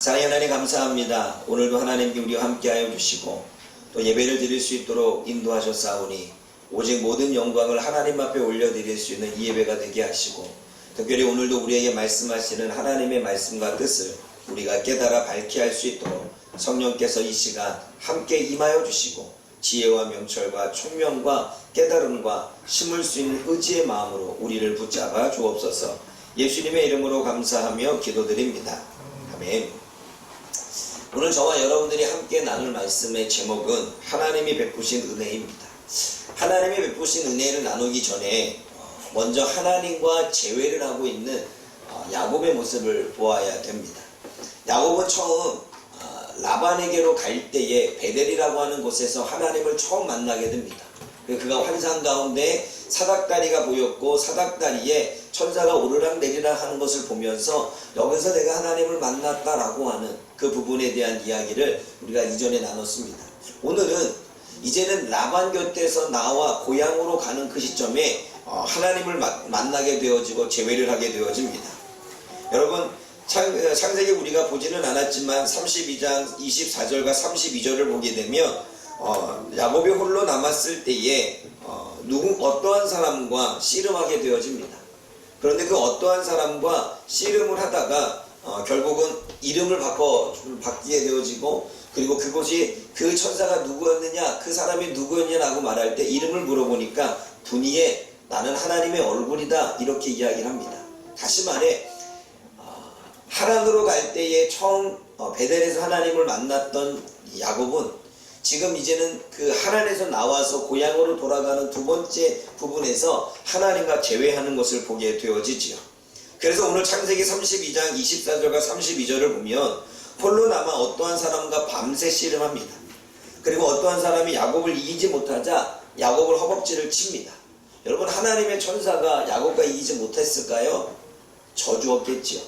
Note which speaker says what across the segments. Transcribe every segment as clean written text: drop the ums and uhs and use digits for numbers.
Speaker 1: 사랑의 하나님 감사합니다. 오늘도 하나님께 우리와 함께하여 주시고 또 예배를 드릴 수 있도록 인도하셨사오니 오직 모든 영광을 하나님 앞에 올려드릴 수 있는 이 예배가 되게 하시고 특별히 오늘도 우리에게 말씀하시는 하나님의 말씀과 뜻을 우리가 깨달아 밝게 할 수 있도록 성령께서 이 시간 함께 임하여 주시고 지혜와 명철과 총명과 깨달음과 심을 수 있는 의지의 마음으로 우리를 붙잡아 주옵소서. 예수님의 이름으로 감사하며 기도드립니다. 아멘. 오늘 저와 여러분들이 함께 나눌 말씀의 제목은 하나님이 베푸신 은혜입니다. 하나님이 베푸신 은혜를 나누기 전에 먼저 하나님과 재회를 하고 있는 야곱의 모습을 보아야 됩니다. 야곱은 처음 라반에게로 갈 때에 베델이라고 하는 곳에서 하나님을 처음 만나게 됩니다. 그가 환상 가운데 사닥다리가 보였고 사닥다리에 천사가 오르락 내리락 하는 것을 보면서 여기서 내가 하나님을 만났다라고 하는 그 부분에 대한 이야기를 우리가 이전에 나눴습니다. 오늘은 이제는 라반 곁에서 나와 고향으로 가는 그 시점에 하나님을 만나게 되어지고 재회를 하게 되어집니다. 여러분 창세기 우리가 보지는 않았지만 32장 24절과 32절을 보게 되면 야곱이 홀로 남았을 때에 어떠한 사람과 씨름하게 되어집니다. 그런데 그 어떠한 사람과 씨름을 하다가 결국은 이름을 바뀌게 되어지고 그리고 그곳이 그 천사가 누구였느냐 그 사람이 누구였냐라고 말할 때 이름을 물어보니까 분이에 나는 하나님의 얼굴이다 이렇게 이야기를 합니다. 다시 말해 하란으로 갈 때에 처음 베델에서 하나님을 만났던 야곱은 지금 이제는 그 하란에서 나와서 고향으로 돌아가는 두 번째 부분에서 하나님과 재회하는 것을 보게 되어지지요. 그래서 오늘 창세기 32장 24절과 32절을 보면 홀로 남아 어떠한 사람과 밤새 씨름합니다. 그리고 어떠한 사람이 야곱을 이기지 못하자 야곱을 허벅지를 칩니다. 여러분 하나님의 천사가 야곱과 이기지 못했을까요? 저주었겠지요.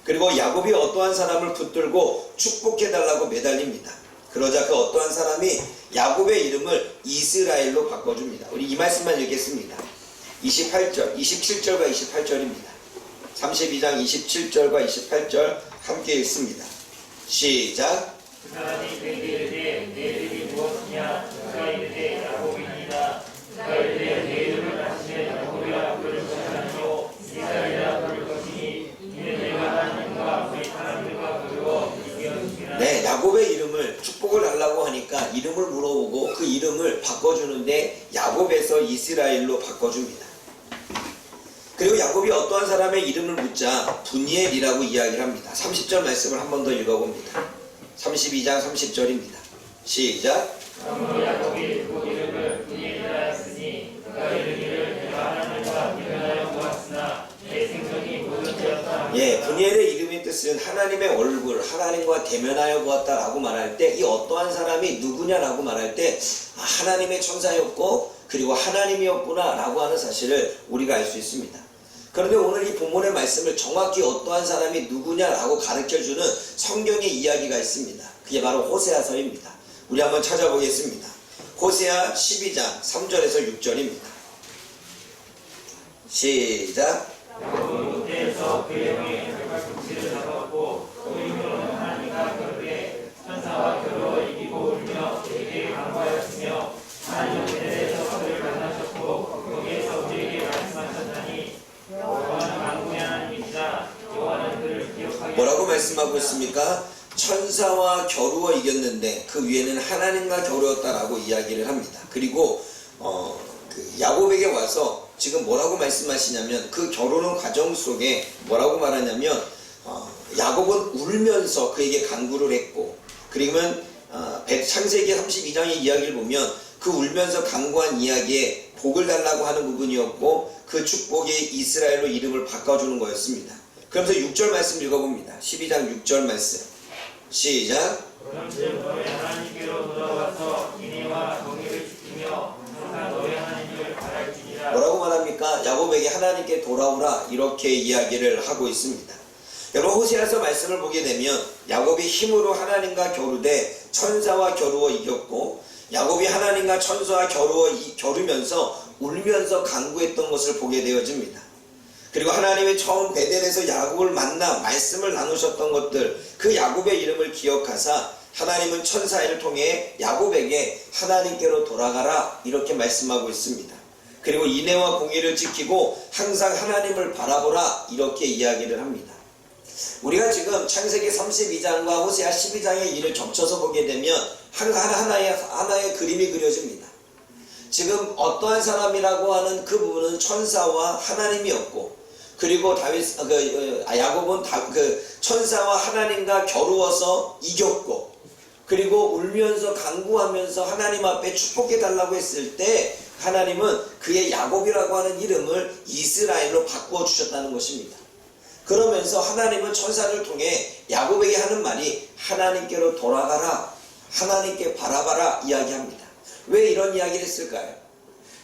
Speaker 1: 그리고 야곱이 어떠한 사람을 붙들고 축복해달라고 매달립니다. 그러자 그 어떠한 사람이 야곱의 이름을 이스라엘로 바꿔줍니다. 우리 이 말씀만 읽겠습니다. 27절과 28절입니다. 32장 27절과 28절 함께 읽습니다. 시작.
Speaker 2: 그 사람이 그에게 이르되 내 이름이 무엇이냐? 그가 이르되 야곱이니이다. 그가 이르되 내 이름을 다시는 야곱이라 부를 것이 아니요 이스라엘이라 부를 것이니 이는 내가 하나님과 우리 사람들과 그리워 이기었으나.
Speaker 1: 네, 야곱의 이름을 축복을 달라고 하니까 이름을 물어보고 그 이름을 바꿔주는데 야곱에서 이스라엘로 바꿔줍니다. 그리고 야곱이 어떠한 사람의 이름을 묻자 분이엘이라고 이야기를 합니다. 30절 말씀을 한 번 더 읽어봅니다. 32장 30절입니다. 시작.
Speaker 2: 그러므로 야곱이 그 이름을 분이엘이라 했으니 그가 이르기를 내가 하나님과 대면하여 보았으나 내 생전이 모든 되었다.
Speaker 1: 예, 분이엘의 이름의 뜻은 하나님의 얼굴, 하나님과 대면하여 보았다라고 말할 때 이 어떠한 사람이 누구냐라고 말할 때 하나님의 천사였고 그리고 하나님이었구나 라고 하는 사실을 우리가 알 수 있습니다. 그런데 오늘 이 본문의 말씀을 정확히 어떠한 사람이 누구냐라고 가르쳐주는 성경의 이야기가 있습니다. 그게 바로 호세아서입니다. 우리 한번 찾아보겠습니다. 호세아 12장 3절에서 6절입니다. 시작.
Speaker 2: 야곱은 그때에서 그의 형의 발꿈치를 잡았고 그 이후로는 하나님과 겨루에 천사와 겨루어 이기고 울며 그에게 간구하였으며 하나님은 베델에서 그를 만나셨고 거기에서 우리에게 말씀하셨나니 여호와는 만군의 하나님이시다. 여호와는 그를 기억하게.
Speaker 1: 뭐라고 말씀하고 있습니까? 천사와 겨루어 이겼는데 그 위에는 하나님과 겨루었다라고 이야기를 합니다. 그리고 그 야곱에게 와서 지금 뭐라고 말씀하시냐면 그 겨루는 과정 속에 뭐라고 말하냐면 야곱은 울면서 그에게 간구를 했고 그러면 창세기 32장의 이야기를 보면 그 울면서 간구한 이야기에 복을 달라고 하는 부분이었고 그 축복이 이스라엘로 이름을 바꿔주는 거였습니다. 그러면서 6절 말씀 읽어봅니다. 12장 6절 말씀 시작.
Speaker 2: 그런즉 너의 하나님께로 돌아와서 인애와 정의를 지키며 항상 너의 하나님을 바랄지니라.
Speaker 1: 뭐라고 말합니까? 야곱에게 하나님께 돌아오라 이렇게 이야기를 하고 있습니다. 여러분 호세아서 말씀을 보게 되면 야곱이 힘으로 하나님과 겨루되 천사와 겨루어 이겼고 야곱이 하나님과 천사와 겨루면서 울면서 간구했던 것을 보게 되어집니다. 그리고 하나님이 처음 베델에서 야곱을 만나 말씀을 나누셨던 것들, 그 야곱의 이름을 기억하사 하나님은 천사를 통해 야곱에게 하나님께로 돌아가라 이렇게 말씀하고 있습니다. 그리고 인애와 공의를 지키고 항상 하나님을 바라보라 이렇게 이야기를 합니다. 우리가 지금 창세기 32장과 호세아 12장의 일을 겹쳐서 보게 되면 하나의 그림이 그려집니다. 지금 어떠한 사람이라고 하는 그 부분은 천사와 하나님이었고, 그리고 야곱은 천사와 하나님과 겨루어서 이겼고, 그리고 울면서 간구하면서 하나님 앞에 축복해 달라고 했을 때 하나님은 그의 야곱이라고 하는 이름을 이스라엘로 바꾸어 주셨다는 것입니다. 그러면서 하나님은 천사를 통해 야곱에게 하는 말이 하나님께로 돌아가라, 하나님께 바라봐라 이야기합니다. 왜 이런 이야기를 했을까요?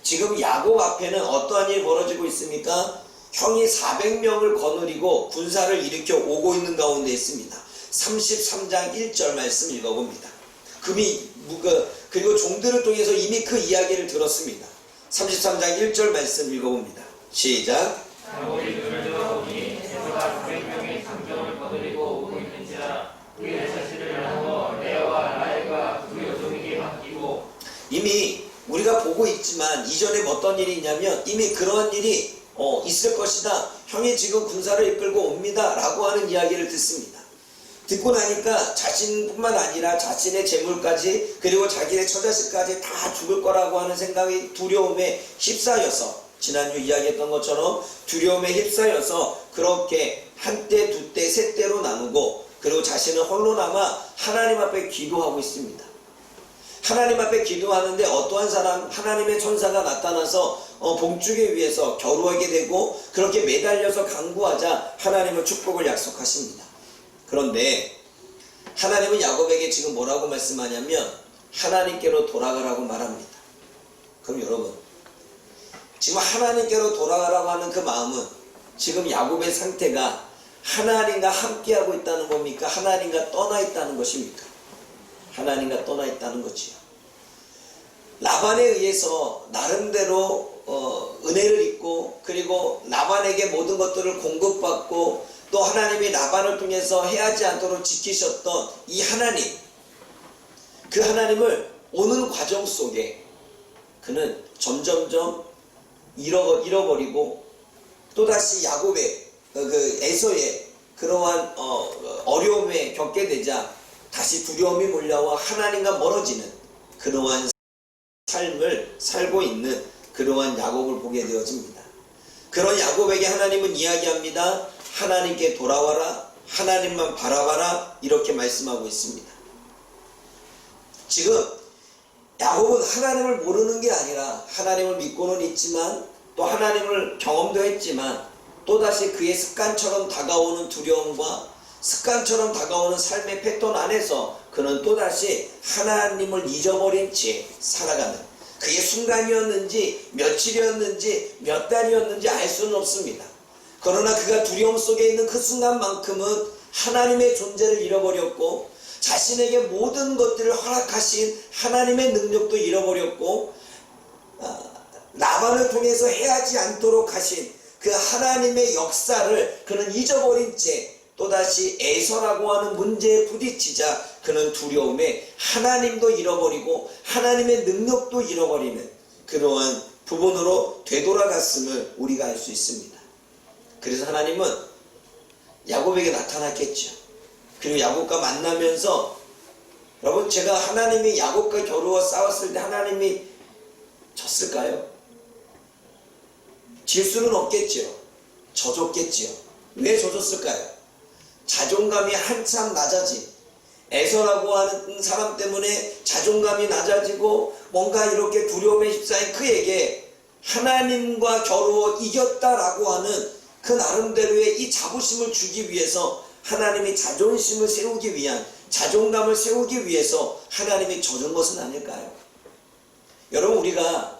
Speaker 1: 지금 야곱 앞에는 어떠한 일이 벌어지고 있습니까? 형이 400명을 거느리고 군사를 일으켜 오고 있는 가운데 있습니다. 33장 1절 말씀 읽어봅니다. 그리고 종들을 통해서 이미 그 이야기를 들었습니다. 33장 1절 말씀 읽어봅니다. 시작.
Speaker 2: 야곱이 눈을 들어보니 에서가 400명의 장정을 거느리고 오고 있는지라 그의 자신을 나누어 레아와 라헬과 두 여종에게 맡기고.
Speaker 1: 이미 우리가 보고 있지만 이전에 어떤 일이 있냐면 이미 그러한 일이 있을 것이다. 형이 지금 군사를 이끌고 옵니다 라고 하는 이야기를 듣습니다. 듣고 나니까 자신뿐만 아니라 자신의 재물까지 그리고 자기의 처자식까지 다 죽을 거라고 하는 생각이 두려움에 휩싸여서, 지난주 이야기했던 것처럼 두려움에 휩싸여서 그렇게 한때 두때 셋대로 나누고, 그리고 자신은 홀로 남아 하나님 앞에 기도하고 있습니다. 하나님 앞에 기도하는데 어떠한 사람, 하나님의 천사가 나타나서 봉축에 위해서 겨루하게 되고, 그렇게 매달려서 간구하자 하나님은 축복을 약속하십니다. 그런데 하나님은 야곱에게 지금 뭐라고 말씀하냐면 하나님께로 돌아가라고 말합니다. 그럼 여러분, 지금 하나님께로 돌아가라고 하는 그 마음은 지금 야곱의 상태가 하나님과 함께하고 있다는 겁니까? 하나님과 떠나 있다는 것입니까? 하나님과 떠나 있다는 거지요. 라반에 의해서 나름대로 은혜를 입고, 그리고 라반에게 모든 것들을 공급받고, 또 하나님이 라반을 통해서 해하지 않도록 지키셨던 이 하나님, 그 하나님을 오는 과정 속에 그는 점점점 잃어버리고, 또다시 야곱의 에서의 그러한 어려움에 겪게 되자 다시 두려움이 몰려와 하나님과 멀어지는 그러한 삶을 살고 있는 그러한 야곱을 보게 되어집니다. 그런 야곱에게 하나님은 이야기합니다. 하나님께 돌아와라, 하나님만 바라봐라 이렇게 말씀하고 있습니다. 지금 야곱은 하나님을 모르는 게 아니라 하나님을 믿고는 있지만, 또 하나님을 경험도 했지만, 또다시 그의 습관처럼 다가오는 두려움과 습관처럼 다가오는 삶의 패턴 안에서 그는 또다시 하나님을 잊어버린 채 살아가는, 그게 순간이었는지 며칠이었는지 몇 달이었는지 알 수는 없습니다. 그러나 그가 두려움 속에 있는 그 순간만큼은 하나님의 존재를 잃어버렸고, 자신에게 모든 것들을 허락하신 하나님의 능력도 잃어버렸고, 라반을 통해서 해하지 않도록 하신 그 하나님의 역사를 그는 잊어버린 채 또다시 에서라고 하는 문제에 부딪히자 그는 두려움에 하나님도 잃어버리고 하나님의 능력도 잃어버리는 그러한 부분으로 되돌아갔음을 우리가 알 수 있습니다. 그래서 하나님은 야곱에게 나타났겠죠. 그리고 야곱과 만나면서, 여러분, 제가 하나님이 야곱과 겨루어 싸웠을 때 하나님이 졌을까요? 질 수는 없겠죠. 져줬겠죠. 왜 져줬을까요? 자존감이 한참 낮아진 에서라고 하는 사람 때문에 자존감이 낮아지고 뭔가 이렇게 두려움에 휩싸인 그에게 하나님과 겨루어 이겼다라고 하는 그 나름대로의 이 자부심을 주기 위해서, 하나님이 자존심을 세우기 위한, 자존감을 세우기 위해서 하나님이 져준 것은 아닐까요? 여러분, 우리가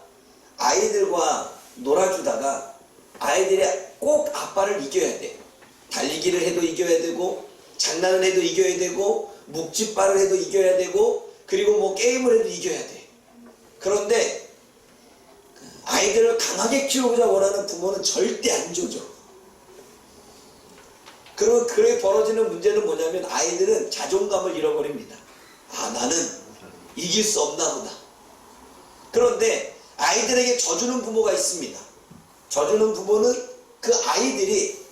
Speaker 1: 아이들과 놀아주다가 아이들이 꼭 아빠를 이겨야 돼. 달리기를 해도 이겨야 되고, 장난을 해도 이겨야 되고, 묵찌발을 해도 이겨야 되고, 그리고 뭐 게임을 해도 이겨야 돼. 그런데 아이들을 강하게 키우고자 원하는 부모는 절대 안 줘줘. 그러면 그에 벌어지는 문제는 뭐냐면 아이들은 자존감을 잃어버립니다. 아, 나는 이길 수 없나 보다. 그런데 아이들에게 져주는 부모가 있습니다. 져주는 부모는 그 아이들이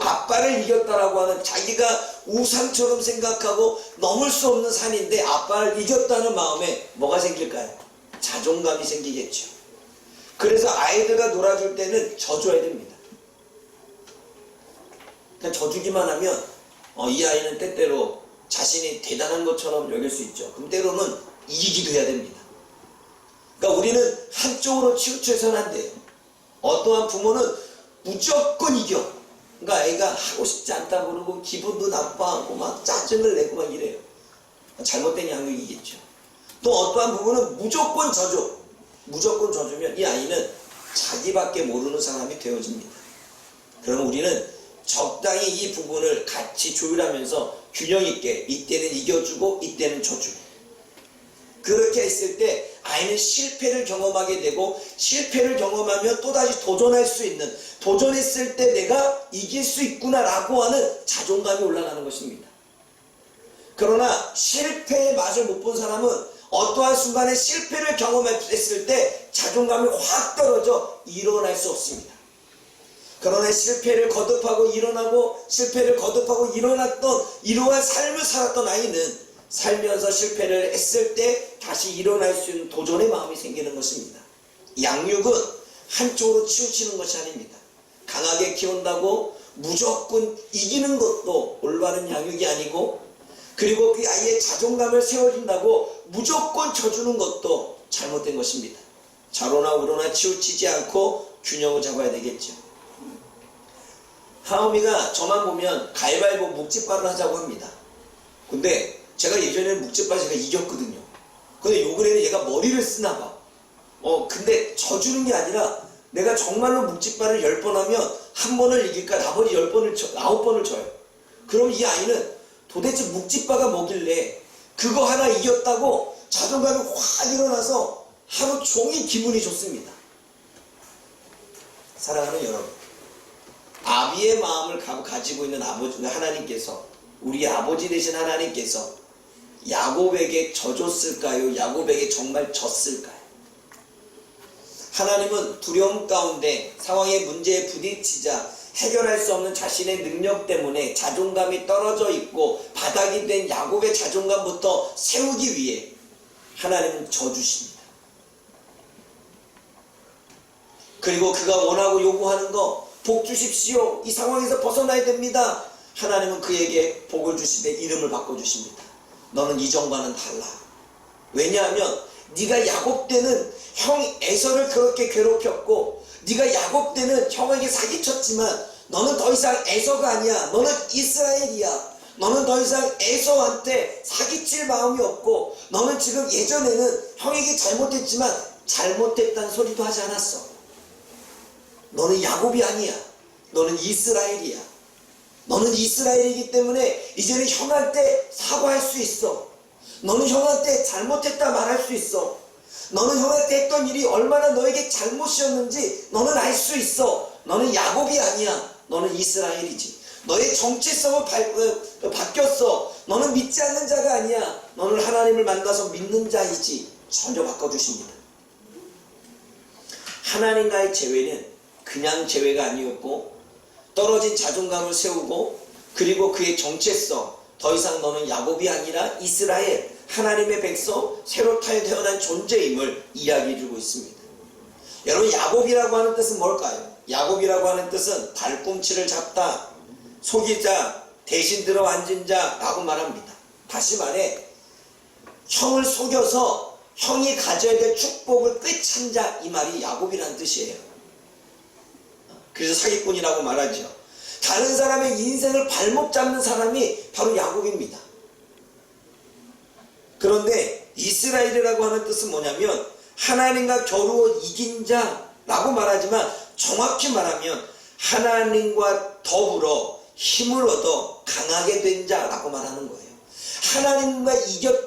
Speaker 1: 아빠를 이겼다라고 하는, 자기가 우상처럼 생각하고 넘을 수 없는 산인데 아빠를 이겼다는 마음에 뭐가 생길까요? 자존감이 생기겠죠. 그래서 아이들과 놀아줄 때는 져줘야 됩니다. 그냥 져주기만 하면 이 아이는 때때로 자신이 대단한 것처럼 여길 수 있죠. 그럼 때로는 이기기도 해야 됩니다. 그러니까 우리는 한쪽으로 치우쳐서는 안 돼요. 어떠한 부모는 무조건 이겨. 그러니까 아이가 하고 싶지 않다고 그러고 기분도 나빠하고 막 짜증을 내고 막 이래요. 잘못된 양육이겠죠. 또 어떠한 부모는 무조건 져줘. 무조건 져주면 이 아이는 자기밖에 모르는 사람이 되어집니다. 그러면 우리는 적당히 이 부분을 같이 조율하면서 균형 있게 이때는 이겨주고 이때는 져주고, 그렇게 했을 때 아이는 실패를 경험하게 되고, 실패를 경험하면 또다시 도전할 수 있는, 도전했을 때 내가 이길 수 있구나 라고 하는 자존감이 올라가는 것입니다. 그러나 실패의 맛을 못 본 사람은 어떠한 순간에 실패를 경험했을 때 자존감이 확 떨어져 일어날 수 없습니다. 그러나 실패를 거듭하고 일어나고 실패를 거듭하고 일어났던 이러한 삶을 살았던 아이는 살면서 실패를 했을 때 다시 일어날 수 있는 도전의 마음이 생기는 것입니다. 양육은 한쪽으로 치우치는 것이 아닙니다. 강하게 키운다고 무조건 이기는 것도 올바른 양육이 아니고, 그리고 그 아이의 자존감을 세워준다고 무조건 져주는 것도 잘못된 것입니다. 좌로나 우로나 치우치지 않고 균형을 잡아야 되겠죠. 하음이가 저만 보면 가위바위보 묵찌발을 하자고 합니다. 근데 제가 예전에는 묵찌발 제가 이겼거든요. 근데 요 근래는 얘가 머리를 쓰나 봐. 근데 져주는 게 아니라 내가 정말로 묵찌발을 10번 하면 한 번을 이길까 나머지 9번을 져요. 그럼 이 아이는 도대체 묵찌바가 뭐길래 그거 하나 이겼다고 자존감이 확 일어나서 하루 종일 기분이 좋습니다. 사랑하는 여러분, 아비의 마음을 가지고 있는 아버지 하나님께서, 우리 아버지 되신 하나님께서 야곱에게 져줬을까요? 야곱에게 정말 졌을까요? 하나님은 두려움 가운데 상황의 문제에 부딪히자 해결할 수 없는 자신의 능력 때문에 자존감이 떨어져 있고 바닥이 된 야곱의 자존감부터 세우기 위해 하나님은 져주십니다. 그리고 그가 원하고 요구하는 거, 복 주십시오, 이 상황에서 벗어나야 됩니다. 하나님은 그에게 복을 주시되 이름을 바꿔주십니다. 너는 이전과는 달라. 왜냐하면 네가 야곱 때는 형 에서를 그렇게 괴롭혔고, 네가 야곱 때는 형에게 사기쳤지만 너는 더 이상 에서가 아니야. 너는 이스라엘이야. 너는 더 이상 에서한테 사기칠 마음이 없고, 너는 지금 예전에는 형에게 잘못했지만 잘못했다는 소리도 하지 않았어. 너는 야곱이 아니야. 너는 이스라엘이야. 너는 이스라엘이기 때문에 이제는 형한테 사과할 수 있어. 너는 형한테 잘못했다 말할 수 있어. 너는 형한테 했던 일이 얼마나 너에게 잘못이었는지 너는 알 수 있어. 너는 야곱이 아니야. 너는 이스라엘이지. 너의 정체성은 바뀌었어. 너는 믿지 않는 자가 아니야. 너는 하나님을 만나서 믿는 자이지. 전혀 바꿔주십니다. 하나님과의 재회는 그냥 재회가 아니었고, 떨어진 자존감을 세우고, 그리고 그의 정체성, 더 이상 너는 야곱이 아니라 이스라엘, 하나님의 백성, 새로 태어난 존재임을 이야기해주고 있습니다. 여러분, 야곱이라고 하는 뜻은 뭘까요? 야곱이라고 하는 뜻은 발꿈치를 잡다, 속이자, 대신 들어 앉은 자라고 말합니다. 다시 말해, 형을 속여서 형이 가져야 될 축복을 꿰찬 자, 이 말이 야곱이라는 뜻이에요. 그래서 사기꾼이라고 말하죠. 다른 사람의 인생을 발목 잡는 사람이 바로 야곱입니다. 그런데 이스라엘이라고 하는 뜻은 뭐냐면 하나님과 겨루어 이긴 자라고 말하지만, 정확히 말하면 하나님과 더불어 힘을 얻어 강하게 된 자라고 말하는 거예요. 하나님과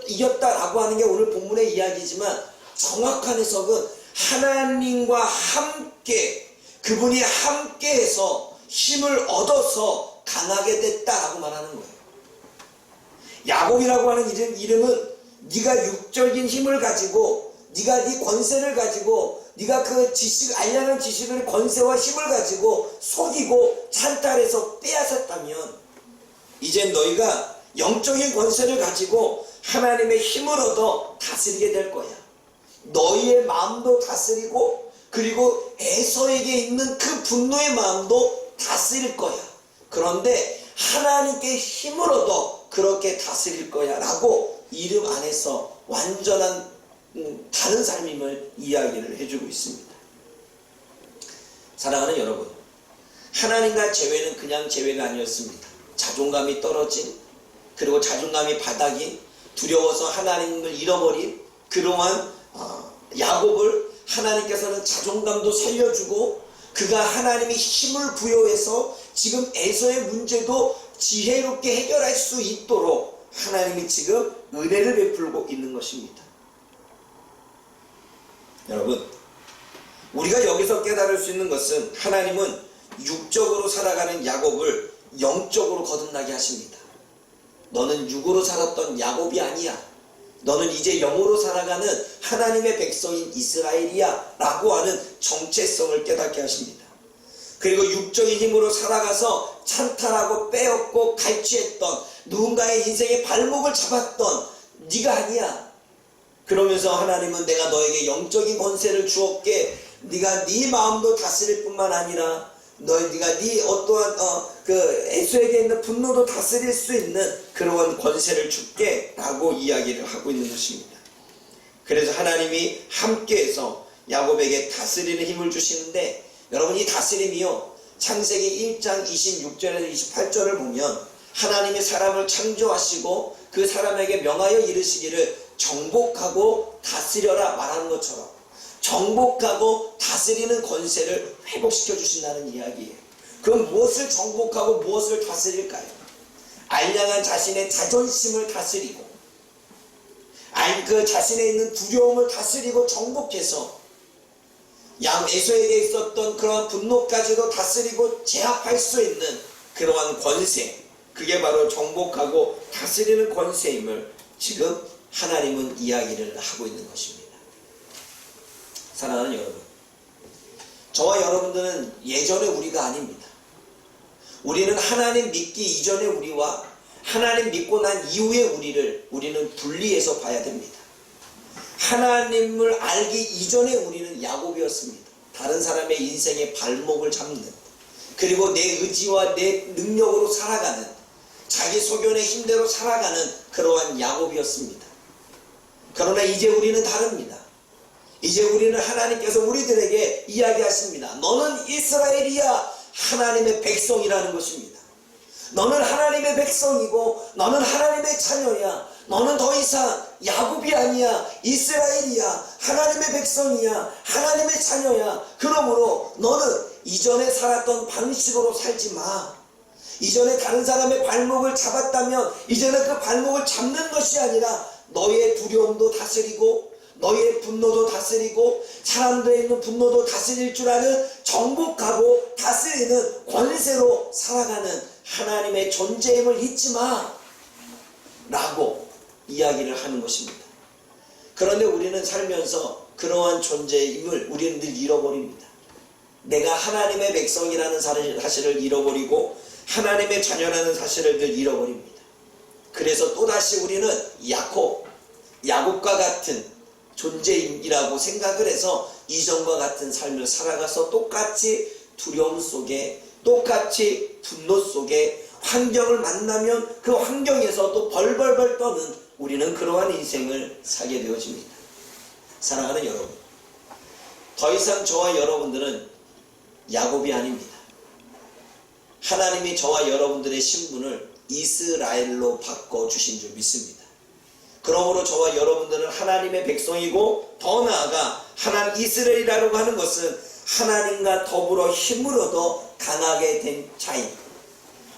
Speaker 1: 이겼다라고 하는 게 오늘 본문의 이야기지만, 정확한 해석은 하나님과 함께, 그분이 함께해서 힘을 얻어서 강하게 됐다라고 말하는 거예요. 야곱이라고 하는 이름은 네가 육적인 힘을 가지고 네가 네 권세를 가지고 네가 그 알량한 지식을 권세와 힘을 가지고 속이고 찬탈해서 빼앗았다면 이제 너희가 영적인 권세를 가지고 하나님의 힘을 얻어 다스리게 될 거야. 너희의 마음도 다스리고 그리고 에서에게 있는 그 분노의 마음도 다스릴 거야. 그런데 하나님께 힘을 얻어 그렇게 다스릴 거야 라고 이름 안에서 완전한 다른 삶임을 이야기를 해주고 있습니다. 사랑하는 여러분, 하나님과 재회는 그냥 재회가 아니었습니다. 자존감이 떨어진, 그리고 자존감이 바닥인, 두려워서 하나님을 잃어버린 그러한 야곱을 하나님께서는 자존감도 살려주고 그가 하나님이 힘을 부여해서 지금 에서의 문제도 지혜롭게 해결할 수 있도록 하나님이 지금 은혜를 베풀고 있는 것입니다. 여러분, 우리가 여기서 깨달을 수 있는 것은 하나님은 육적으로 살아가는 야곱을 영적으로 거듭나게 하십니다. 너는 육으로 살았던 야곱이 아니야. 너는 이제 영으로 살아가는 하나님의 백성인 이스라엘이야 라고 하는 정체성을 깨닫게 하십니다. 그리고 육적인 힘으로 살아가서 찬탈하고 빼앗고 갈취했던 누군가의 인생의 발목을 잡았던 네가 아니야. 그러면서 하나님은 내가 너에게 영적인 권세를 주었게 네가 네 마음도 다스릴 뿐만 아니라 네가 네 어떠한 그 에서에게 있는 분노도 다스릴 수 있는 그러한 권세를 줄게 라고 이야기를 하고 있는 것입니다. 그래서 하나님이 함께해서 야곱에게 다스리는 힘을 주시는데 여러분, 이 다스림이요, 창세기 1장 26절에서 28절을 보면 하나님이 사람을 창조하시고 그 사람에게 명하여 이르시기를 정복하고 다스려라 말하는 것처럼 정복하고 다스리는 권세를 회복시켜 주신다는 이야기예요. 그럼 무엇을 정복하고 무엇을 다스릴까요? 알량한 자신의 자존심을 다스리고 그 자신에 있는 두려움을 다스리고 정복해서 에서에게 있었던 그러한 분노까지도 다스리고 제압할 수 있는 그러한 권세, 그게 바로 정복하고 다스리는 권세임을 지금 하나님은 이야기를 하고 있는 것입니다. 사랑하는 여러분, 저와 여러분들은 예전의 우리가 아닙니다. 우리는 하나님 믿기 이전의 우리와 하나님 믿고 난 이후의 우리는 분리해서 봐야 됩니다. 하나님을 알기 이전의 우리는 야곱이었습니다. 다른 사람의 인생의 발목을 잡는, 그리고 내 의지와 내 능력으로 살아가는, 자기 소견의 힘대로 살아가는 그러한 야곱이었습니다. 그러나 이제 우리는 다릅니다. 이제 우리는 하나님께서 우리들에게 이야기하십니다. 너는 이스라엘이야, 하나님의 백성이라는 것입니다. 너는 하나님의 백성이고 너는 하나님의 자녀야. 너는 더 이상 야곱이 아니야, 이스라엘이야, 하나님의 백성이야, 하나님의 자녀야. 그러므로 너는 이전에 살았던 방식으로 살지 마. 이전에 다른 사람의 발목을 잡았다면 이제는 그 발목을 잡는 것이 아니라 너의 두려움도 다스리고 너의 분노도 다스리고 사람들에 있는 분노도 다스릴 줄 아는 정복하고 다스리는 권세로 살아가는 하나님의 존재임을 잊지 마 라고 이야기를 하는 것입니다. 그런데 우리는 살면서 그러한 존재임을 우리는 늘 잃어버립니다. 내가 하나님의 백성이라는 사실을 잃어버리고 하나님의 자녀라는 사실을 늘 잃어버립니다. 그래서 또다시 우리는 야곱과 같은 존재임이라고 생각을 해서 이전과 같은 삶을 살아가서 똑같이 두려움 속에, 똑같이 분노 속에, 환경을 만나면 그 환경에서 또 벌벌벌 떠는 우리는 그러한 인생을 살게 되어집니다. 사랑하는 여러분, 더 이상 저와 여러분들은 야곱이 아닙니다. 하나님이 저와 여러분들의 신분을 이스라엘로 바꿔주신 줄 믿습니다. 그러므로 저와 여러분들은 하나님의 백성이고 더 나아가 하나님 이스라엘이라고 하는 것은 하나님과 더불어 힘을 얻어 강하게 된 자인,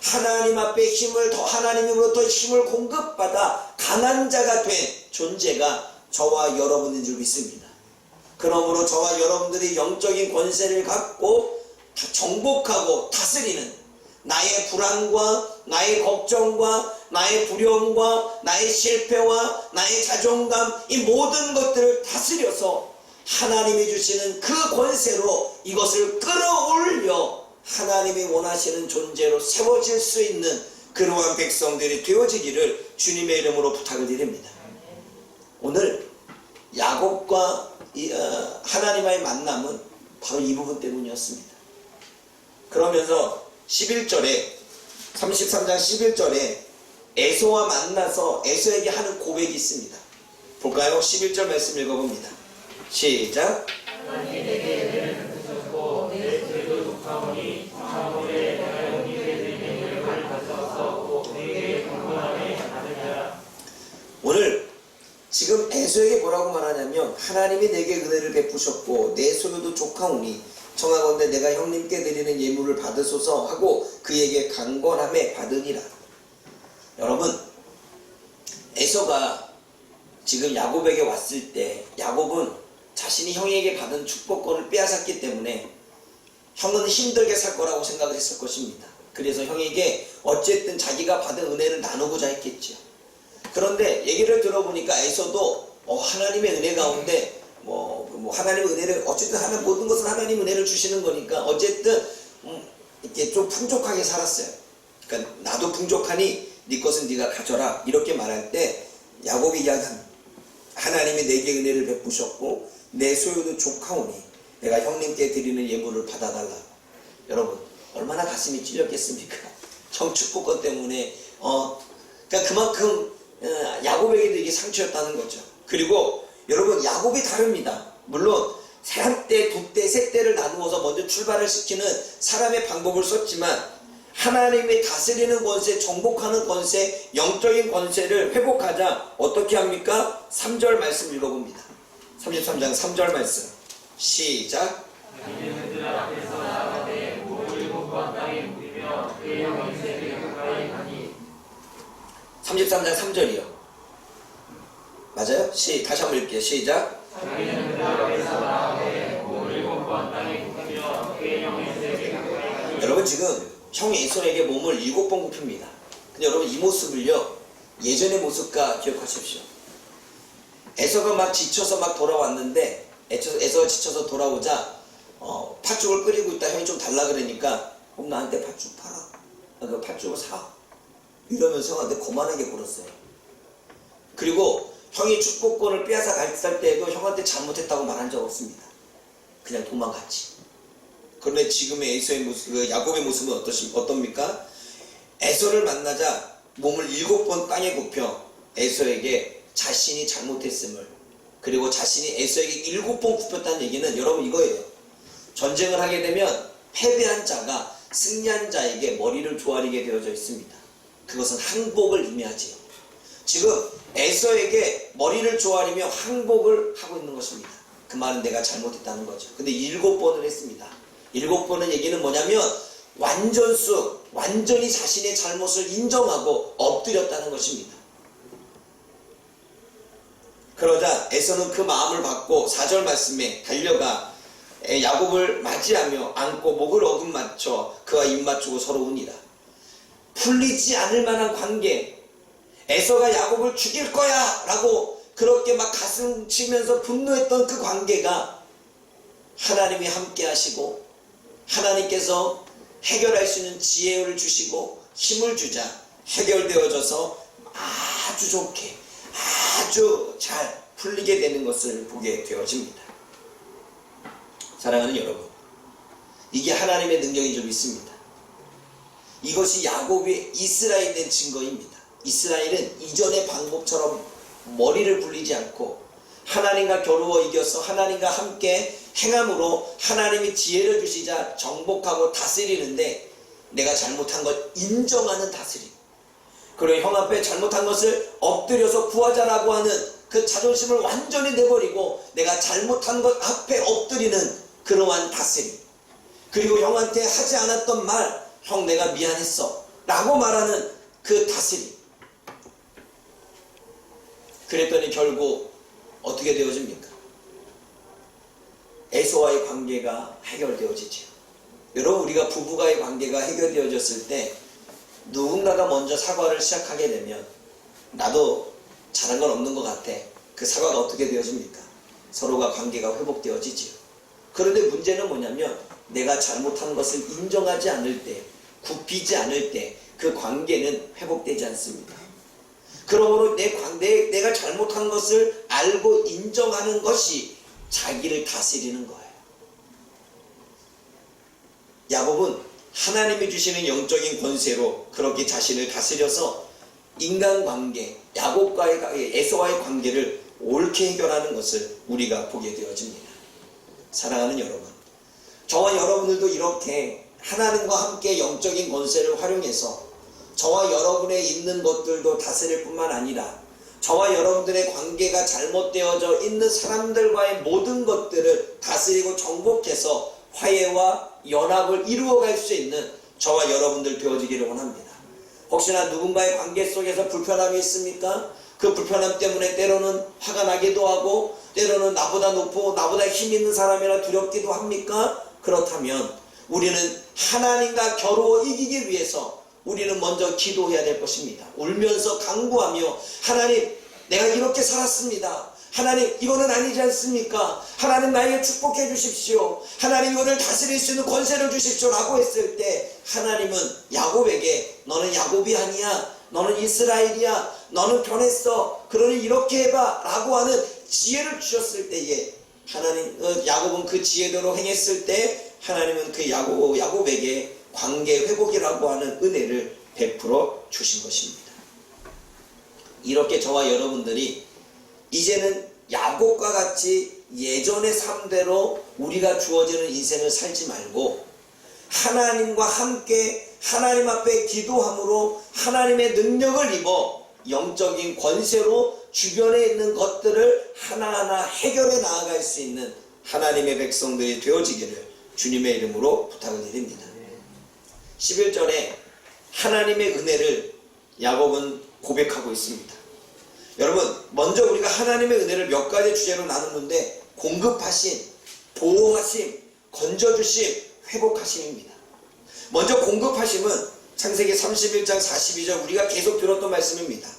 Speaker 1: 하나님 앞에 하나님으로부터 힘을 공급받아 강한 자가 된 존재가 저와 여러분인 줄 믿습니다. 그러므로 저와 여러분들이 영적인 권세를 갖고 정복하고 다스리는, 나의 불안과 나의 걱정과 나의 두려움과 나의 실패와 나의 자존감, 이 모든 것들을 다스려서 하나님이 주시는 그 권세로 이것을 끌어올려 하나님이 원하시는 존재로 세워질 수 있는 그러한 백성들이 되어지기를 주님의 이름으로 부탁을 드립니다. 오늘 야곱과 하나님과의 만남은 바로 이 부분 때문이었습니다. 그러면서 11절에 33장 11절에 에서와 만나서 에서에게 하는 고백이 있습니다. 볼까요? 11절 말씀 읽어봅니다. 시작.
Speaker 2: 하나님이 내게 은혜를 베푸셨고 내 죄도 독하오니 장후에 내가 형님께 드리는 예물을 가져와서 내게 경건함에 받으리라.
Speaker 1: 오늘 지금 에서에게 뭐라고 말하냐면, 하나님이 내게 은혜를 베푸셨고 내 소유도 족하오니 청하건대 내가 형님께 드리는 예물을 받으소서 하고 그에게 강건함에 받으니라. 여러분, 에서가 지금 야곱에게 왔을 때 야곱은 자신이 형에게 받은 축복권을 빼앗았기 때문에 형은 힘들게 살 거라고 생각을 했을 것입니다. 그래서 형에게 어쨌든 자기가 받은 은혜를 나누고자 했겠죠. 그런데 얘기를 들어보니까 에서도 하나님의 은혜 가운데 하나님의 은혜를, 어쨌든 하는 모든 것은 하나님 은혜를 주시는 거니까 어쨌든 이렇게 좀 풍족하게 살았어요. 그러니까 나도 풍족하니 네 것은 네가 가져라, 이렇게 말할 때 야곱이 이야기한, 하나님이 내게 은혜를 베푸셨고 내 소유도 족하오니 내가 형님께 드리는 예물을 받아달라. 여러분, 얼마나 가슴이 찔렸겠습니까? 형 축복권 때문에 그러니까 그만큼 야곱에게도 이게 상처였다는 거죠. 그리고 여러분, 야곱이 다릅니다. 물론 한 때, 두 때, 세 때를 나누어서 먼저 출발을 시키는 사람의 방법을 썼지만 하나님의 다스리는 권세, 정복하는 권세, 영적인 권세를 회복하자 어떻게 합니까? 3절 말씀 읽어봅니다. 33장 3절 말씀 시작. 33장 3절이요. 맞아요? 다시 한번 읽게요. 시작. 여러분, 지금 형 에서에게 몸을 7번 굽힙니다. 근데 여러분, 이 모습을요, 예전의 모습과 기억하십시오. 에서가 막 지쳐서 막 돌아왔는데, 에서가 지쳐서 돌아오자 팥죽을 끓이고 있다 형이 좀 달라 그러니까, 그럼 나한테 팥죽 팔아, 그 팥죽을 사, 이러면서 형한테 거만하게 굴었어요. 그리고 형이 축복권을 빼앗아 갈 때도 형한테 잘못했다고 말한 적 없습니다. 그냥 도망갔지. 그런데 지금의 에서의 모습, 야곱의 모습은 어떻습니까? 에서를 만나자 몸을 7번 땅에 굽혀 에서에게 자신이 잘못했음을, 그리고 자신이 에서에게 7번 굽혔다는 얘기는 여러분 이거예요. 전쟁을 하게 되면 패배한 자가 승리한 자에게 머리를 조아리게 되어져 있습니다. 그것은 항복을 의미하지요. 지금 에서에게 머리를 조아리며 항복을 하고 있는 것입니다. 그 말은 내가 잘못했다는 거죠. 근데 7번을 했습니다. 7번의 얘기는 뭐냐면 완전히 자신의 잘못을 인정하고 엎드렸다는 것입니다. 그러자 에서는 그 마음을 받고 4절 말씀에 달려가 야곱을 맞이하며 안고 목을 어긋맞춰 그와 입맞추고 서로 우니라. 풀리지 않을 만한 관계, 에서가 야곱을 죽일 거야 라고 그렇게 막 가슴 치면서 분노했던 그 관계가 하나님이 함께 하시고 하나님께서 해결할 수 있는 지혜를 주시고 힘을 주자 해결되어져서 아주 좋게, 아주 잘 풀리게 되는 것을 보게 되어집니다. 사랑하는 여러분, 이게 하나님의 능력이 좀 있습니다. 이것이 야곱의 이스라엘 된 증거입니다. 이스라엘은 이전의 방법처럼 머리를 굴리지 않고 하나님과 겨루어 이겨서 하나님과 함께 행함으로 하나님이 지혜를 주시자 정복하고 다스리는데, 내가 잘못한 것 인정하는 다스림, 그리고 형 앞에 잘못한 것을 엎드려서 구하자라고 하는 그 자존심을 완전히 내버리고 내가 잘못한 것 앞에 엎드리는 그러한 다스림, 그리고 형한테 하지 않았던 말, 형 내가 미안했어 라고 말하는 그 다스림. 그랬더니 결국 어떻게 되어집니까? 에서와의 관계가 해결되어지죠. 여러분, 우리가 부부가의 관계가 해결되어졌을 때 누군가가 먼저 사과를 시작하게 되면 나도 잘한 건 없는 것 같아. 그 사과가 어떻게 되어집니까? 서로가 관계가 회복되어지지요. 그런데 문제는 뭐냐면 내가 잘못한 것을 인정하지 않을 때, 굽히지 않을 때 그 관계는 회복되지 않습니다. 그러므로 내가 잘못한 것을 알고 인정하는 것이 자기를 다스리는 거예요. 야곱은 하나님이 주시는 영적인 권세로 그렇게 자신을 다스려서 인간관계, 에서와의 관계를 옳게 해결하는 것을 우리가 보게 되어집니다. 사랑하는 여러분, 저와 여러분들도 이렇게 하나님과 함께 영적인 권세를 활용해서 저와 여러분의 있는 것들도 다스릴 뿐만 아니라 저와 여러분들의 관계가 잘못되어져 있는 사람들과의 모든 것들을 다스리고 정복해서 화해와 연합을 이루어갈 수 있는 저와 여러분들 되어지기를 원합니다. 혹시나 누군가의 관계 속에서 불편함이 있습니까? 그 불편함 때문에 때로는 화가 나기도 하고 때로는 나보다 높고 나보다 힘 있는 사람이라 두렵기도 합니까? 그렇다면 우리는 하나님과 겨루어 이기기 위해서 우리는 먼저 기도해야 될 것입니다. 울면서 간구하며 하나님, 내가 이렇게 살았습니다. 하나님, 이거는 아니지 않습니까? 하나님, 나에게 축복해 주십시오. 하나님, 이거를 다스릴 수 있는 권세를 주십시오 라고 했을 때 하나님은 야곱에게 너는 야곱이 아니야, 너는 이스라엘이야, 너는 변했어, 그러니 이렇게 해봐 라고 하는 지혜를 주셨을 때에 야곱은 그 지혜대로 행했을 때 하나님은 그 야곱에게 관계 회복이라고 하는 은혜를 베풀어 주신 것입니다. 이렇게 저와 여러분들이 이제는 야곱과 같이 예전의 삶대로 우리가 주어지는 인생을 살지 말고 하나님과 함께 하나님 앞에 기도함으로 하나님의 능력을 입어 영적인 권세로 주변에 있는 것들을 하나하나 해결해 나아갈 수 있는 하나님의 백성들이 되어지기를 주님의 이름으로 부탁을 드립니다. 11절에 하나님의 은혜를 야곱은 고백하고 있습니다. 여러분, 먼저 우리가 하나님의 은혜를 몇 가지 주제로 나누는데 공급하심, 보호하심, 건져주심, 회복하심입니다. 먼저 공급하심은 창세기 31장 42절 우리가 계속 들었던 말씀입니다.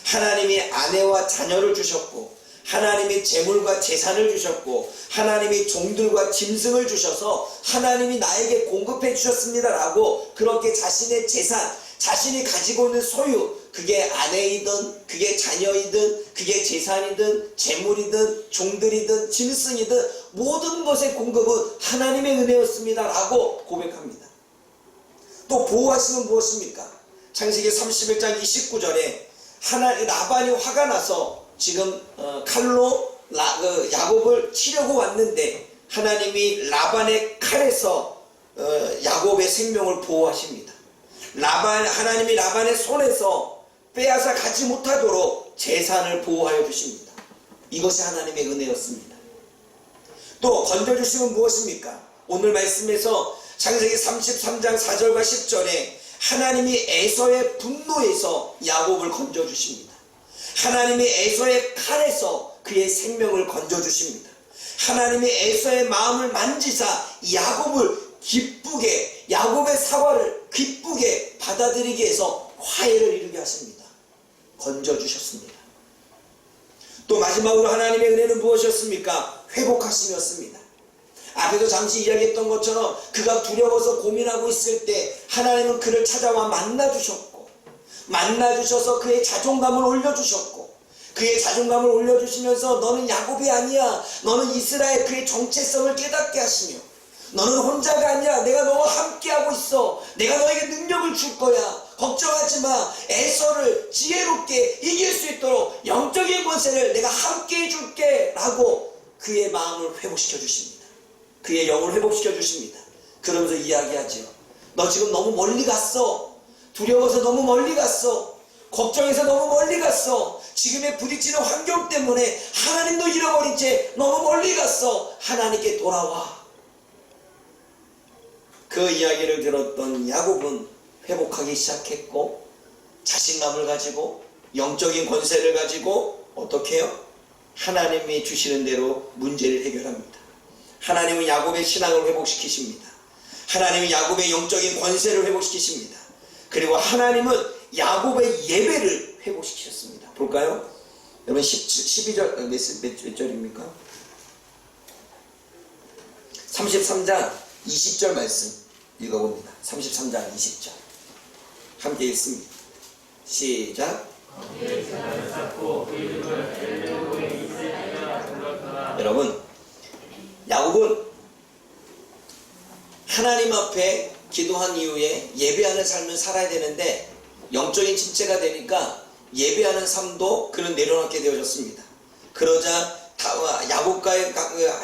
Speaker 1: 하나님이 아내와 자녀를 주셨고 하나님이 재물과 재산을 주셨고 하나님이 종들과 짐승을 주셔서 하나님이 나에게 공급해 주셨습니다 라고 그렇게 자신의 재산, 자신이 가지고 있는 소유, 그게 아내이든 그게 자녀이든 그게 재산이든 재물이든 종들이든 짐승이든 모든 것의 공급은 하나님의 은혜였습니다 라고 고백합니다. 또 보호하심은 무엇입니까? 창세기 31장 29절에 라반이 화가 나서 지금 칼로 야곱을 치려고 왔는데 하나님이 라반의 칼에서 야곱의 생명을 보호하십니다. 하나님이 라반의 손에서 빼앗아 가지 못하도록 재산을 보호하여 주십니다. 이것이 하나님의 은혜였습니다. 또 건져주심은 무엇입니까? 오늘 말씀에서 창세기 33장 4절과 10절에 하나님이 에서의 분노에서 야곱을 건져주십니다. 하나님이 에서의 칼에서 그의 생명을 건져주십니다. 하나님이 에서의 마음을 만지사 야곱을 기쁘게, 야곱의 사과를 기쁘게 받아들이게 해서 화해를 이루게 하십니다. 건져주셨습니다. 또 마지막으로 하나님의 은혜는 무엇이었습니까? 회복하심이었습니다. 앞에도 잠시 이야기했던 것처럼 그가 두려워서 고민하고 있을 때 하나님은 그를 찾아와 만나주셔서 그의 자존감을 올려주셨고 그의 자존감을 올려주시면서 너는 야곱이 아니야, 너는 이스라엘, 그의 정체성을 깨닫게 하시며 너는 혼자가 아니야, 내가 너와 함께하고 있어, 내가 너에게 능력을 줄 거야, 걱정하지 마, 에서를 지혜롭게 이길 수 있도록 영적인 권세를 내가 함께 해줄게 라고 그의 마음을 회복시켜 주십니다. 그의 영을 회복시켜 주십니다. 그러면서 이야기하죠. 너 지금 너무 멀리 갔어. 두려워서 너무 멀리 갔어. 걱정해서 너무 멀리 갔어. 지금의 부딪히는 환경 때문에 하나님도 잃어버린 채 너무 멀리 갔어. 하나님께 돌아와. 그 이야기를 들었던 야곱은 회복하기 시작했고 자신감을 가지고 영적인 권세를 가지고 어떻게 해요? 하나님이 주시는 대로 문제를 해결합니다. 하나님은 야곱의 신앙을 회복시키십니다. 하나님은 야곱의 영적인 권세를 회복시키십니다. 그리고 하나님은 야곱의 예배를 회복시키셨습니다. 볼까요? 여러분 12절 몇 절입니까? 33장 20절 말씀 읽어봅니다. 33장 20절 함께 읽습니다. 시작. 여러분, 야곱은 하나님 앞에 기도한 이후에 예배하는 삶을 살아야 되는데 영적인 침체가 되니까 예배하는 삶도 그는 내려놓게 되어졌습니다. 그러자 야곱과의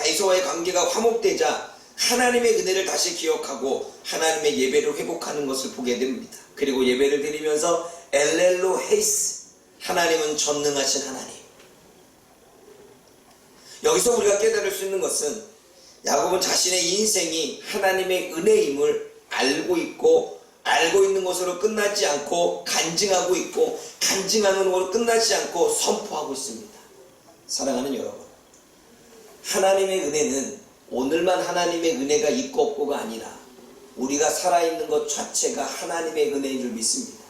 Speaker 1: 에서와의 관계가 화목되자 하나님의 은혜를 다시 기억하고 하나님의 예배를 회복하는 것을 보게 됩니다. 그리고 예배를 드리면서 엘렐로 헤이스, 하나님은 전능하신 하나님. 여기서 우리가 깨달을 수 있는 것은 야곱은 자신의 인생이 하나님의 은혜임을 알고 있고, 알고 있는 것으로 끝나지 않고 간증하고 있고, 간증하는 것으로 끝나지 않고 선포하고 있습니다. 사랑하는 여러분, 하나님의 은혜는 오늘만 하나님의 은혜가 있고 없고가 아니라 우리가 살아있는 것 자체가 하나님의 은혜인 줄 믿습니다.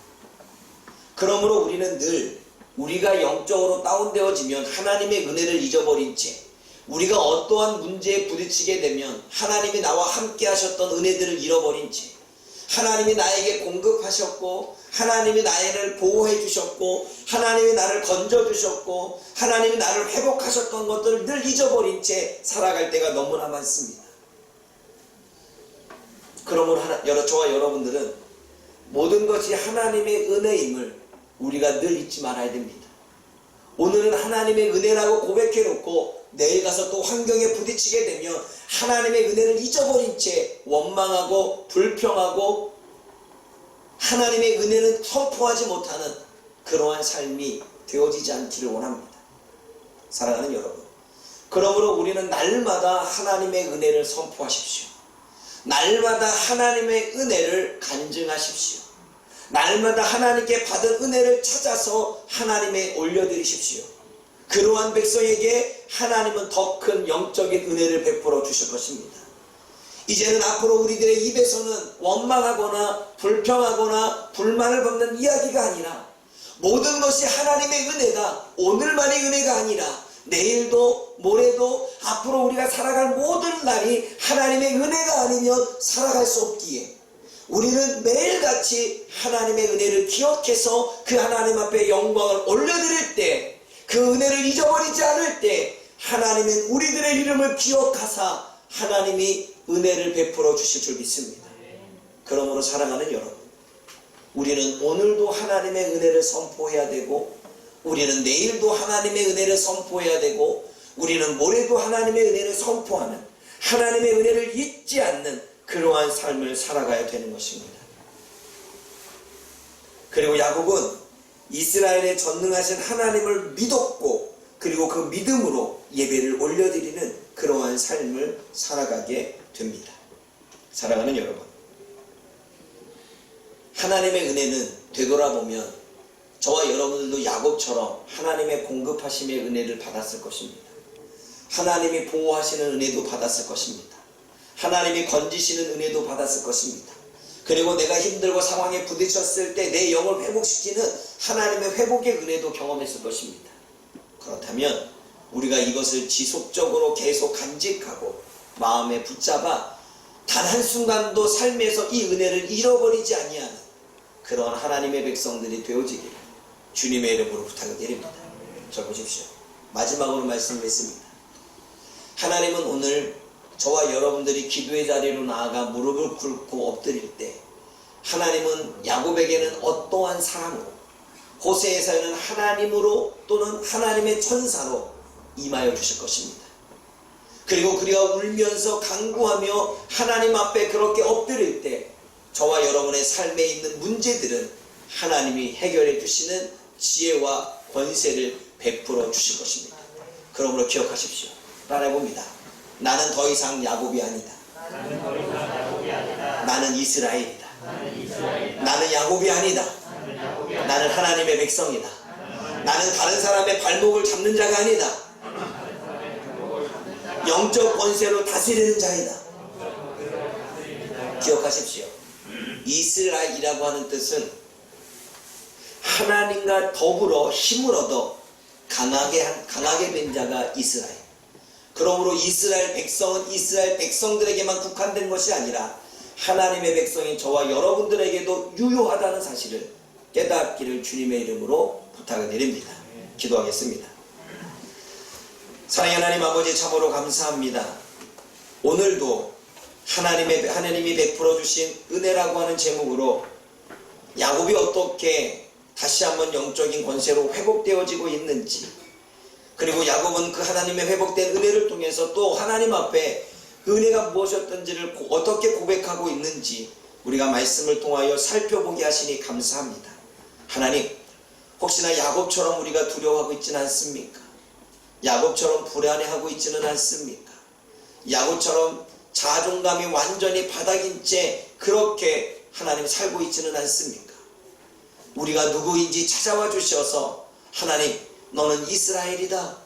Speaker 1: 그러므로 우리는 늘 우리가 영적으로 다운되어지면 하나님의 은혜를 잊어버린 채, 우리가 어떠한 문제에 부딪히게 되면 하나님이 나와 함께 하셨던 은혜들을 잃어버린 채, 하나님이 나에게 공급하셨고, 하나님이 나를 보호해 주셨고, 하나님이 나를 건져주셨고, 하나님이 나를 회복하셨던 것들을 늘 잊어버린 채 살아갈 때가 너무나 많습니다. 그러므로 저와 여러분들은 모든 것이 하나님의 은혜임을 우리가 늘 잊지 말아야 됩니다. 오늘은 하나님의 은혜라고 고백해 놓고 내일 가서 또 환경에 부딪히게 되면 하나님의 은혜를 잊어버린 채 원망하고 불평하고 하나님의 은혜는 선포하지 못하는 그러한 삶이 되어지지 않기를 원합니다. 사랑하는 여러분, 그러므로 우리는 날마다 하나님의 은혜를 선포하십시오. 날마다 하나님의 은혜를 간증하십시오. 날마다 하나님께 받은 은혜를 찾아서 하나님에 올려드리십시오. 그러한 백성에게 하나님은 더 큰 영적인 은혜를 베풀어 주실 것입니다. 이제는 앞으로 우리들의 입에서는 원망하거나 불평하거나 불만을 받는 이야기가 아니라 모든 것이 하나님의 은혜가 오늘만의 은혜가 아니라 내일도 모레도 앞으로 우리가 살아갈 모든 날이 하나님의 은혜가 아니면 살아갈 수 없기에 우리는 매일같이 하나님의 은혜를 기억해서 그 하나님 앞에 영광을 올려드릴 때, 그 은혜를 잊어버리지 않을 때 하나님은 우리들의 이름을 기억하사 하나님이 은혜를 베풀어 주실 줄 믿습니다. 그러므로 사랑하는 여러분, 우리는 오늘도 하나님의 은혜를 선포해야 되고, 우리는 내일도 하나님의 은혜를 선포해야 되고, 우리는 모레도 하나님의 은혜를 선포하는, 하나님의 은혜를 잊지 않는 그러한 삶을 살아가야 되는 것입니다. 그리고 야곱은 이스라엘의 전능하신 하나님을 믿었고, 그리고 그 믿음으로 예배를 올려드리는 그러한 삶을 살아가게 됩니다. 사랑하는 여러분, 하나님의 은혜는 되돌아보면 저와 여러분들도 야곱처럼 하나님의 공급하심의 은혜를 받았을 것입니다. 하나님이 보호하시는 은혜도 받았을 것입니다. 하나님이 건지시는 은혜도 받았을 것입니다. 그리고 내가 힘들고 상황에 부딪혔을 때 내 영을 회복시키는 하나님의 회복의 은혜도 경험했을 것입니다. 그렇다면 우리가 이것을 지속적으로 계속 간직하고 마음에 붙잡아 단 한순간도 삶에서 이 은혜를 잃어버리지 아니하는 그런 하나님의 백성들이 되어지기를 주님의 이름으로 부탁을 드립니다. 저 보십시오. 마지막으로 말씀드리겠습니다. 하나님은 오늘 저와 여러분들이 기도의 자리로 나아가 무릎을 꿇고 엎드릴 때 하나님은 야곱에게는 어떠한 사람으로, 호세에서는 하나님으로 또는 하나님의 천사로 임하여 주실 것입니다. 그리고 그리가 울면서 간구하며 하나님 앞에 그렇게 엎드릴 때 저와 여러분의 삶에 있는 문제들은 하나님이 해결해 주시는 지혜와 권세를 베풀어 주실 것입니다. 그러므로 기억하십시오. 따라해봅니다. 나는 더 이상 야곱이 아니다. 나는 이스라엘이다. 나는 야곱이 아니다. 나는 하나님의 백성이다. 나는 다른 사람의 발목을 잡는 자가 아니다. 영적 권세로 다스리는 자이다. 기억하십시오. 이스라엘이라고 하는 뜻은 하나님과 더불어 힘을 얻어 강하게 된 자가 이스라엘. 그러므로 이스라엘 백성은 이스라엘 백성들에게만 국한된 것이 아니라 하나님의 백성인 저와 여러분들에게도 유효하다는 사실을 깨닫기를 주님의 이름으로 부탁을 드립니다. 기도하겠습니다. 사랑의 하나님 아버지, 참으로 감사합니다. 오늘도 하나님이 베풀어 주신 은혜라고 하는 제목으로 야곱이 어떻게 다시 한번 영적인 권세로 회복되어지고 있는지, 그리고 야곱은 그 하나님의 회복된 은혜를 통해서 또 하나님 앞에 은혜가 무엇이었던지를 어떻게 고백하고 있는지 우리가 말씀을 통하여 살펴보게 하시니 감사합니다. 하나님, 혹시나 야곱처럼 우리가 두려워하고 있지는 않습니까? 야곱처럼 불안해하고 있지는 않습니까? 야곱처럼 자존감이 완전히 바닥인 채 그렇게 하나님 살고 있지는 않습니까? 우리가 누구인지 찾아와 주셔서 하나님, 너는 이스라엘이다.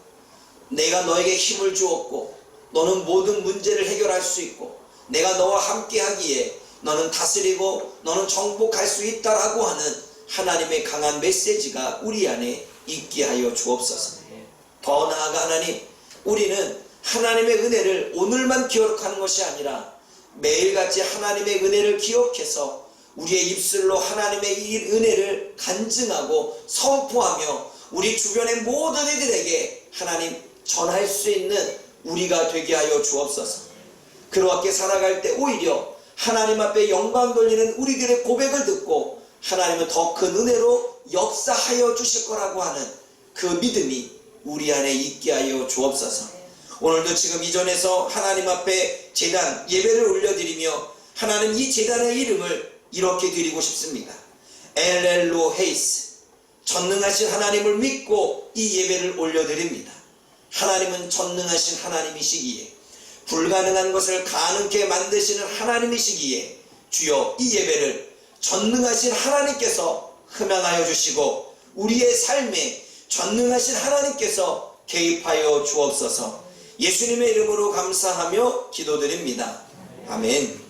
Speaker 1: 내가 너에게 힘을 주었고 너는 모든 문제를 해결할 수 있고 내가 너와 함께 하기에 너는 다스리고 너는 정복할 수 있다라고 하는 하나님의 강한 메시지가 우리 안에 있게 하여 주옵소서. 더 나아가 하나님, 우리는 하나님의 은혜를 오늘만 기억하는 것이 아니라 매일같이 하나님의 은혜를 기억해서 우리의 입술로 하나님의 이 은혜를 간증하고 선포하며 우리 주변의 모든 이들에게 하나님 전할 수 있는 우리가 되게 하여 주옵소서. 그렇게 살아갈 때 오히려 하나님 앞에 영광 돌리는 우리들의 고백을 듣고 하나님은 더 큰 은혜로 역사하여 주실 거라고 하는 그 믿음이 우리 안에 있게 하여 주옵소서. 오늘도 지금 이 전에서 하나님 앞에 제단 예배를 올려드리며 하나님 이 제단의 이름을 이렇게 드리고 싶습니다. 엘렐로헤이스, 전능하신 하나님을 믿고 이 예배를 올려드립니다. 하나님은 전능하신 하나님이시기에 불가능한 것을 가능케 만드시는 하나님이시기에 주여 이 예배를 전능하신 하나님께서 흠양하여 주시고 우리의 삶에 전능하신 하나님께서 개입하여 주옵소서. 예수님의 이름으로 감사하며 기도드립니다. 아멘.